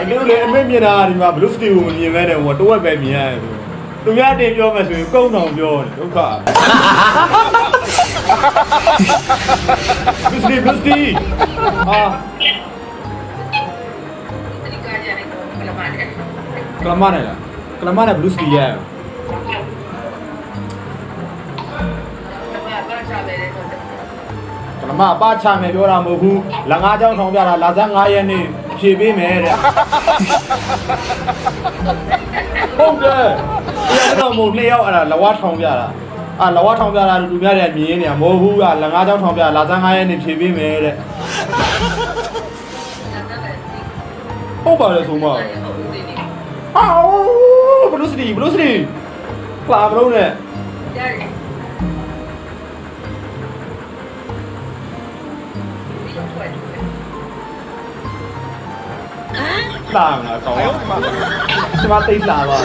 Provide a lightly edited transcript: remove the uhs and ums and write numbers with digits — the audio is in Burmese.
လူလေအမေမြင်တာဒီမှာဘလူးစတီကိုမြင်မဲတယ်ဟိုတော့ပဲမြင်ရတယ်သူများတင်ပြောမယ်ဆိုရင်ကုန်းတောင်ပြောတယ်ဒုက္ခဘလူးစတီဟာကလမနဲ့လားကလမနဲ့ဘလူးစတီရဲ့ကလမအပါချမယ်ပြောတာမဟုတ်ဘူးလက်ငါးချောင်းထောင်ပြတာလာစား9ရက်နေ့ဖြေပေးမယ်တဲ့ဟုတ်တယ်ဒီကတော့မို့2ယောက်အဲ့ဒါလဝါထောင်ပြတာလဝါထောင်ပြတာလူများတယ်မြင်နေတာမဟုတ်ဘူးကလက်ငါးချောင်းထောင်ပြလာစား9ရက်နေ့ဖြေပေးမယ်တဲ့ဟုတ်ပါလေဆိုမဟာဘလူးစတီပလာမလို့နဲ့လာငါကောင်းကျွန်မတိတ်လာပါ